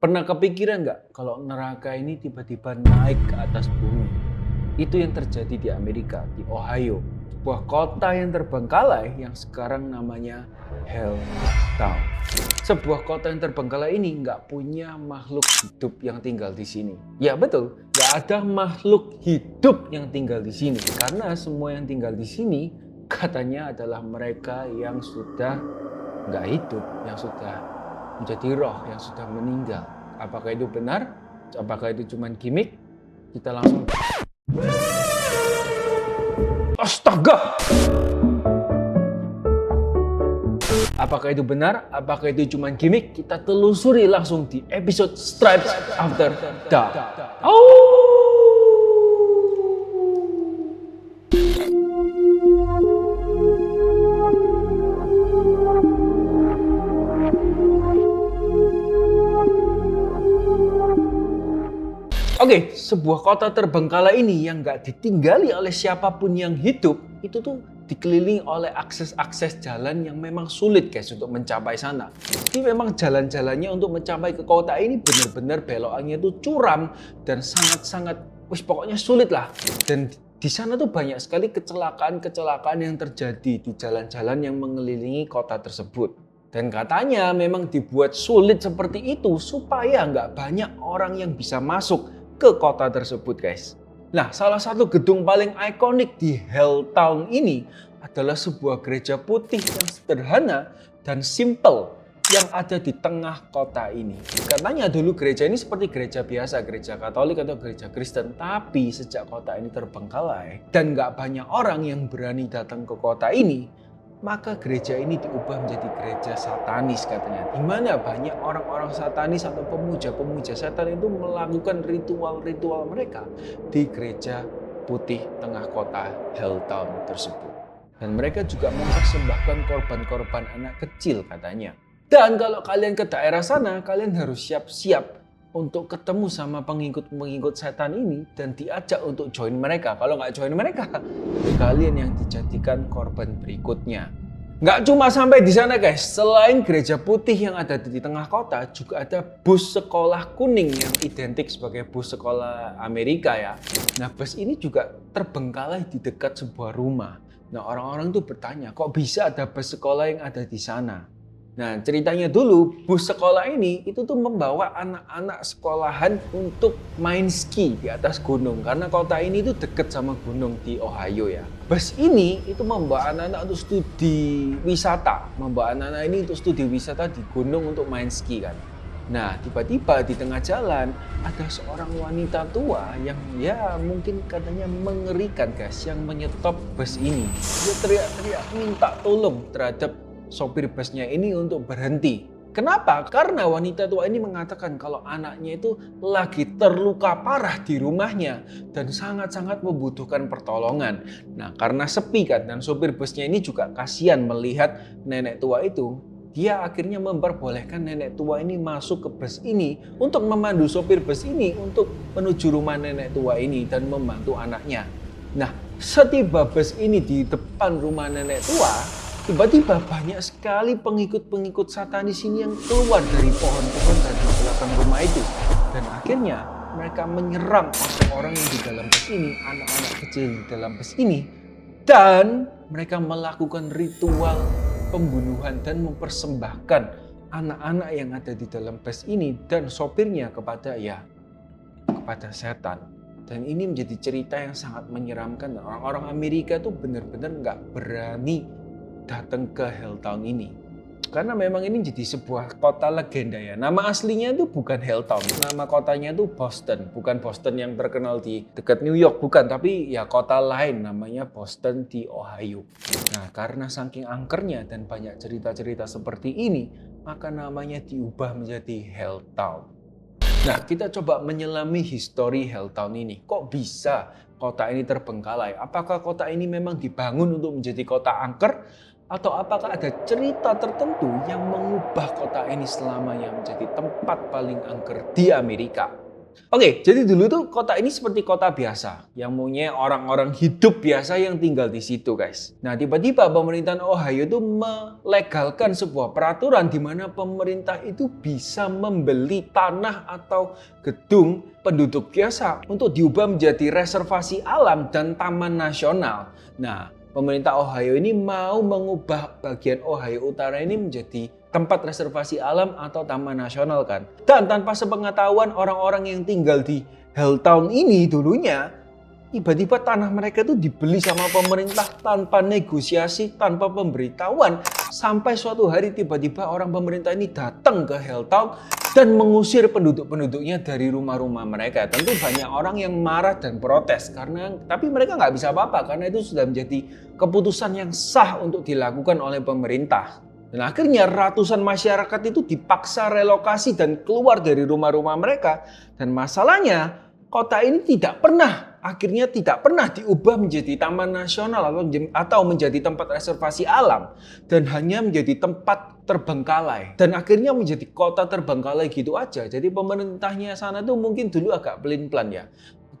Pernah kepikiran nggak kalau neraka ini tiba-tiba naik ke atas bumi? Itu yang terjadi di Amerika, di Ohio. Sebuah kota yang terbengkalai yang sekarang namanya Helltown. Sebuah kota yang terbengkalai ini nggak punya makhluk hidup yang tinggal di sini. Ya betul, nggak ada makhluk hidup yang tinggal di sini. Karena semua yang tinggal di sini katanya adalah mereka yang sudah nggak hidup, yang sudah menjadi roh yang sudah meninggal. Apakah itu benar? Apakah itu cuma gimmick? Kita langsung... Astaga! Apakah itu benar? Apakah itu cuma gimmick? Kita telusuri langsung di episode Stripes After Dark. Oke, sebuah kota terbengkalai ini yang nggak ditinggali oleh siapapun yang hidup, itu tuh dikelilingi oleh akses-akses jalan yang memang sulit guys untuk mencapai sana. Jadi memang jalan-jalannya untuk mencapai ke kota ini benar-benar belokannya itu curam dan sangat-sangat, pokoknya sulit lah. Dan di sana tuh banyak sekali kecelakaan-kecelakaan yang terjadi di jalan-jalan yang mengelilingi kota tersebut. Dan katanya memang dibuat sulit seperti itu supaya nggak banyak orang yang bisa masuk ke kota tersebut guys. Nah, salah satu gedung paling ikonik di Helltown ini adalah sebuah gereja putih yang sederhana dan simple yang ada di tengah kota ini. Katanya dulu gereja ini seperti gereja biasa, gereja Katolik atau gereja Kristen. Tapi sejak kota ini terbengkalai dan nggak banyak orang yang berani datang ke kota ini, maka gereja ini diubah menjadi gereja satanis katanya. Di mana banyak orang-orang satanis atau pemuja-pemuja setan itu melakukan ritual-ritual mereka di gereja putih tengah kota Helltown tersebut. Dan mereka juga mempersembahkan korban-korban anak kecil katanya. Dan kalau kalian ke daerah sana, kalian harus siap-siap untuk ketemu sama pengikut-pengikut setan ini dan diajak untuk join mereka. Kalau nggak join mereka, kalian yang dijadikan korban berikutnya. Nggak cuma sampai di sana guys, selain gereja putih yang ada di tengah kota, juga ada bus sekolah kuning yang identik sebagai bus sekolah Amerika ya. Nah, bus ini juga terbengkalai di dekat sebuah rumah. Nah, orang-orang tuh bertanya, kok bisa ada bus sekolah yang ada di sana? Nah, ceritanya dulu, bus sekolah ini itu tuh membawa anak-anak sekolahan untuk main ski di atas gunung. Karena kota ini tuh deket sama gunung di Ohio ya. Bus ini itu membawa anak-anak untuk studi wisata. Membawa anak-anak ini untuk studi wisata di gunung untuk main ski kan. Nah, tiba-tiba di tengah jalan ada seorang wanita tua yang ya mungkin katanya mengerikan guys, yang menyetop bus ini. Dia teriak-teriak minta tolong terhadap sopir busnya ini untuk berhenti. Kenapa? Karena wanita tua ini mengatakan kalau anaknya itu lagi terluka parah di rumahnya dan sangat-sangat membutuhkan pertolongan. Nah, karena sepi kan dan sopir busnya ini juga kasihan melihat nenek tua itu. Dia akhirnya memperbolehkan nenek tua ini masuk ke bus ini untuk memandu sopir bus ini untuk menuju rumah nenek tua ini dan membantu anaknya. Nah, setiba bus ini di depan rumah nenek tua, tiba-tiba banyak sekali pengikut-pengikut satanis ini yang keluar dari pohon-pohon dan di belakang rumah itu. Dan akhirnya mereka menyerang orang yang di dalam bus ini, anak-anak kecil di dalam bus ini. Dan mereka melakukan ritual pembunuhan dan mempersembahkan anak-anak yang ada di dalam bus ini dan sopirnya kepada setan. Dan ini menjadi cerita yang sangat menyeramkan. Orang-orang Amerika tuh benar-benar nggak berani datang ke Helltown ini. Karena memang ini jadi sebuah kota legenda ya. Nama aslinya itu bukan Helltown. Nama kotanya itu Boston. Bukan Boston yang terkenal di dekat New York. Bukan, tapi ya kota lain namanya Boston di Ohio. Nah, karena saking angkernya dan banyak cerita-cerita seperti ini, maka namanya diubah menjadi Helltown. Nah, kita coba menyelami histori Helltown ini. Kok bisa kota ini terbengkalai? Apakah kota ini memang dibangun untuk menjadi kota angker? Atau apakah ada cerita tertentu yang mengubah kota ini selamanya menjadi tempat paling angker di Amerika? Oke, jadi dulu tuh kota ini seperti kota biasa yang punya orang-orang hidup biasa yang tinggal di situ, guys. Nah, tiba-tiba pemerintahan Ohio itu melegalkan sebuah peraturan di mana pemerintah itu bisa membeli tanah atau gedung penduduk biasa untuk diubah menjadi reservasi alam dan taman nasional. Nah, pemerintah Ohio ini mau mengubah bagian Ohio Utara ini menjadi tempat reservasi alam atau taman nasional kan. Dan tanpa sepengetahuan orang-orang yang tinggal di Helltown ini dulunya, tiba-tiba tanah mereka itu dibeli sama pemerintah tanpa negosiasi, tanpa pemberitahuan. Sampai suatu hari tiba-tiba orang pemerintah ini datang ke Helltown dan mengusir penduduk-penduduknya dari rumah-rumah mereka. Tentu banyak orang yang marah dan protes tapi mereka nggak bisa apa-apa karena itu sudah menjadi keputusan yang sah untuk dilakukan oleh pemerintah. Dan akhirnya ratusan masyarakat itu dipaksa relokasi dan keluar dari rumah-rumah mereka. Dan masalahnya kota ini akhirnya tidak pernah diubah menjadi taman nasional atau menjadi tempat reservasi alam. Dan hanya menjadi tempat terbengkalai. Dan akhirnya menjadi kota terbengkalai gitu aja. Jadi pemerintahnya sana tuh mungkin dulu agak pelin-pelan ya.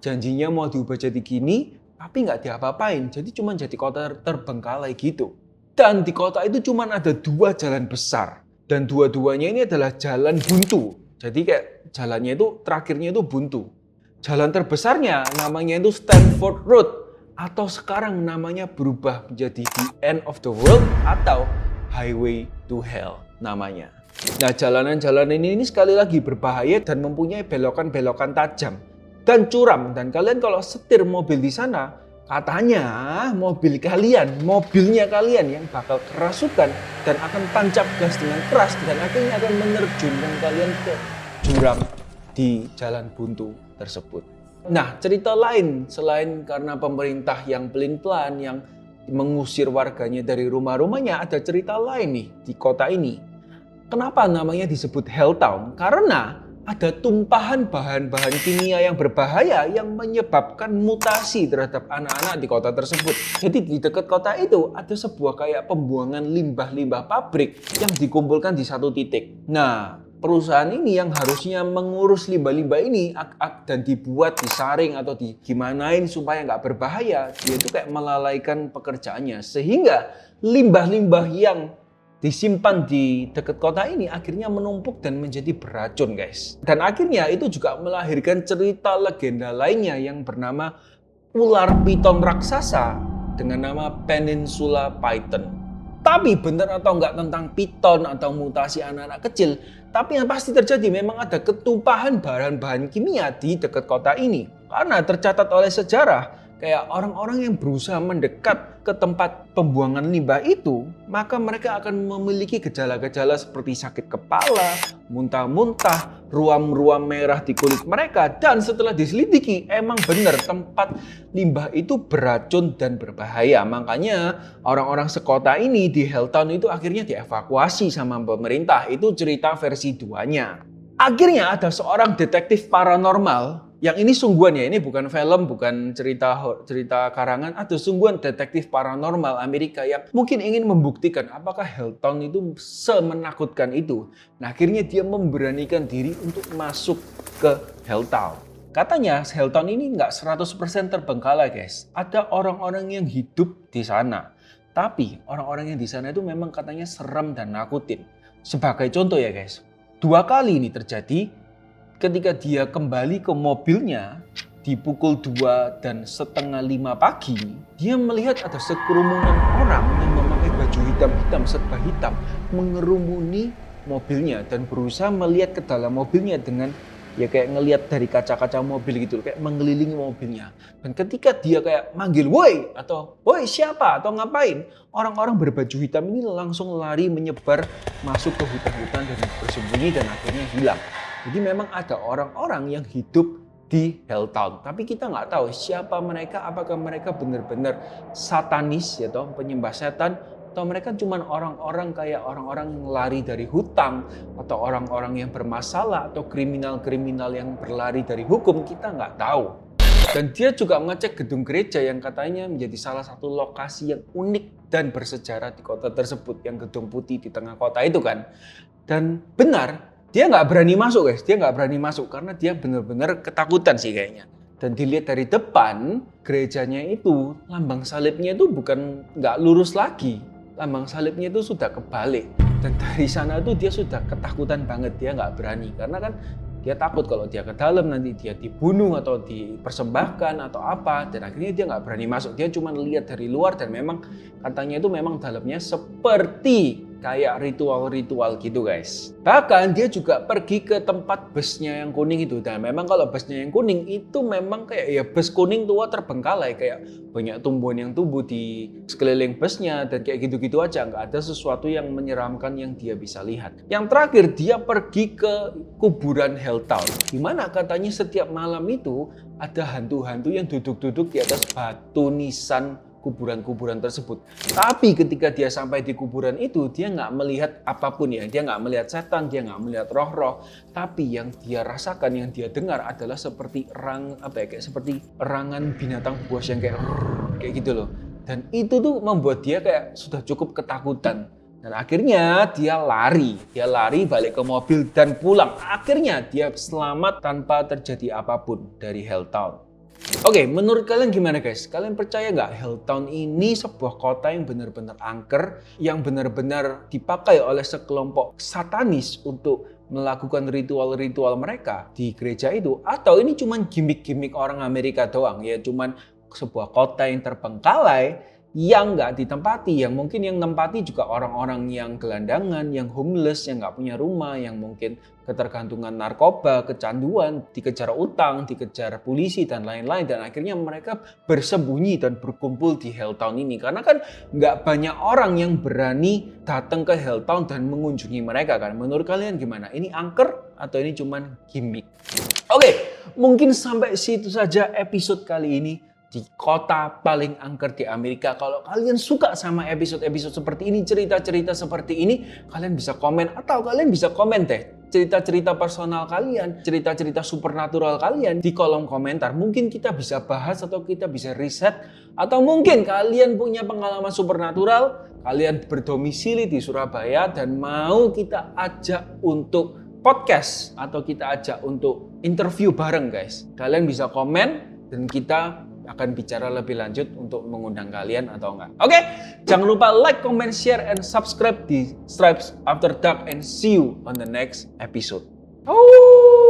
Janjinya mau diubah jadi gini, tapi nggak diapa-apain. Jadi cuma jadi kota terbengkalai gitu. Dan di kota itu cuma ada 2 jalan besar. Dan dua-duanya ini adalah jalan buntu. Jadi kayak jalannya itu terakhirnya itu buntu. Jalan terbesarnya namanya itu Stanford Road. Atau sekarang namanya berubah menjadi The End of the World atau Highway to Hell namanya. Nah, jalanan-jalanan ini sekali lagi berbahaya dan mempunyai belokan-belokan tajam dan curam. Dan kalian kalau setir mobil di sana, katanya mobilnya kalian yang bakal kerasukan dan akan tancap gas dengan keras dan akhirnya akan menerjunkan kalian ke jurang di jalan buntu tersebut. Nah, cerita lain selain karena pemerintah yang pelin-pelan yang mengusir warganya dari rumah-rumahnya, ada cerita lain nih di kota ini. Kenapa namanya disebut Helltown? Karena ada tumpahan bahan-bahan kimia yang berbahaya yang menyebabkan mutasi terhadap anak-anak di kota tersebut. Jadi di dekat kota itu ada sebuah kayak pembuangan limbah-limbah pabrik yang dikumpulkan di satu titik. Nah, perusahaan ini yang harusnya mengurus limbah-limbah ini dan dibuat, disaring atau digimanain supaya nggak berbahaya, dia itu kayak melalaikan pekerjaannya. Sehingga limbah-limbah yang disimpan di dekat kota ini akhirnya menumpuk dan menjadi beracun, guys. Dan akhirnya itu juga melahirkan cerita legenda lainnya yang bernama ular piton raksasa dengan nama Peninsula Python. Tapi benar atau enggak tentang piton atau mutasi anak-anak kecil, tapi yang pasti terjadi memang ada ketumpahan bahan-bahan kimia di dekat kota ini. Karena tercatat oleh sejarah, kayak orang-orang yang berusaha mendekat ke tempat pembuangan limbah itu, maka mereka akan memiliki gejala-gejala seperti sakit kepala, muntah-muntah, ruam-ruam merah di kulit mereka, dan setelah diselidiki, emang benar tempat limbah itu beracun dan berbahaya. Makanya orang-orang sekota ini di Helltown itu akhirnya dievakuasi sama pemerintah. Itu cerita versi 2-nya. Akhirnya ada seorang detektif paranormal. Yang ini sungguhan ya, ini bukan film, bukan cerita karangan, atau sungguhan detektif paranormal Amerika yang mungkin ingin membuktikan apakah Helltown itu semenakutkan itu. Nah, akhirnya dia memberanikan diri untuk masuk ke Helltown. Katanya Helltown ini nggak 100% terbengkalai, guys. Ada orang-orang yang hidup di sana. Tapi orang-orang yang di sana itu memang katanya serem dan nakutin. Sebagai contoh ya, guys. 2 kali ini terjadi. Ketika dia kembali ke mobilnya di pukul 2:30 pagi, dia melihat ada sekerumunan orang yang memakai baju hitam-hitam, serba hitam, mengerumuni mobilnya dan berusaha melihat ke dalam mobilnya dengan ya kayak ngelihat dari kaca-kaca mobil gitu, kayak mengelilingi mobilnya. Dan ketika dia kayak manggil, "Woi!" atau "Woi, siapa?" atau ngapain, orang-orang berbaju hitam ini langsung lari menyebar masuk ke hutan-hutan dan bersembunyi dan akhirnya hilang. Jadi memang ada orang-orang yang hidup di Helltown. Tapi kita nggak tahu siapa mereka, apakah mereka benar-benar satanis ya toh, penyembah setan, atau mereka cuma orang-orang kayak orang-orang yang lari dari hutang, atau orang-orang yang bermasalah, atau kriminal-kriminal yang berlari dari hukum, kita nggak tahu. Dan dia juga mengecek gedung gereja yang katanya menjadi salah satu lokasi yang unik dan bersejarah di kota tersebut, yang gedung putih di tengah kota itu kan. Dan benar, dia nggak berani masuk guys, dia nggak berani masuk karena dia benar-benar ketakutan sih kayaknya. Dan dilihat dari depan, gerejanya itu, lambang salibnya itu bukan nggak lurus lagi. Lambang salibnya itu sudah kebalik. Dan dari sana tuh dia sudah ketakutan banget, dia nggak berani. Karena kan dia takut kalau dia ke dalam nanti dia dibunuh atau dipersembahkan atau apa. Dan akhirnya dia nggak berani masuk, dia cuma lihat dari luar dan memang katanya itu memang dalamnya seperti kayak ritual-ritual gitu guys. Bahkan dia juga pergi ke tempat busnya yang kuning itu. Dan memang kalau busnya yang kuning itu memang kayak ya bus kuning tua terbengkalai. Kayak banyak tumbuhan yang tumbuh di sekeliling busnya dan kayak gitu-gitu aja. Nggak ada sesuatu yang menyeramkan yang dia bisa lihat. Yang terakhir dia pergi ke kuburan Helltown. Dimana katanya setiap malam itu ada hantu-hantu yang duduk-duduk di atas batu nisan kuburan-kuburan tersebut. Tapi ketika dia sampai di kuburan itu, dia nggak melihat apapun ya. Dia nggak melihat setan, dia nggak melihat roh-roh. Tapi yang dia rasakan, yang dia dengar adalah seperti kayak seperti erangan binatang buas yang kayak gitu loh. Dan itu tuh membuat dia kayak sudah cukup ketakutan. Dan akhirnya dia lari balik ke mobil dan pulang. Akhirnya dia selamat tanpa terjadi apapun dari Helltown. Oke, menurut kalian gimana guys? Kalian percaya nggak Helltown ini sebuah kota yang benar-benar angker, yang benar-benar dipakai oleh sekelompok satanis untuk melakukan ritual-ritual mereka di gereja itu? Atau ini cuma gimmick-gimmick orang Amerika doang? Ya cuman sebuah kota yang terbengkalai yang nggak ditempati, yang mungkin yang nempati juga orang-orang yang gelandangan, yang homeless, yang nggak punya rumah, yang mungkin ketergantungan narkoba, kecanduan, dikejar utang, dikejar polisi, dan lain-lain. Dan akhirnya mereka bersembunyi dan berkumpul di Helltown ini. Karena kan nggak banyak orang yang berani datang ke Helltown dan mengunjungi mereka kan. Menurut kalian gimana? Ini angker atau ini cuman gimmick? Oke, mungkin sampai situ saja episode kali ini. Di kota paling angker di Amerika. Kalau kalian suka sama episode-episode seperti ini, cerita-cerita seperti ini, kalian bisa komen atau kalian bisa komen deh cerita-cerita personal kalian, cerita-cerita supernatural kalian di kolom komentar. Mungkin kita bisa bahas atau kita bisa riset, atau mungkin kalian punya pengalaman supernatural, kalian berdomisili di Surabaya dan mau kita ajak untuk podcast atau kita ajak untuk interview bareng guys. Kalian bisa komen dan kita akan bicara lebih lanjut untuk mengundang kalian atau enggak. Oke, jangan lupa like, comment, share, and subscribe di Stripes After Dark and see you on the next episode. Oh.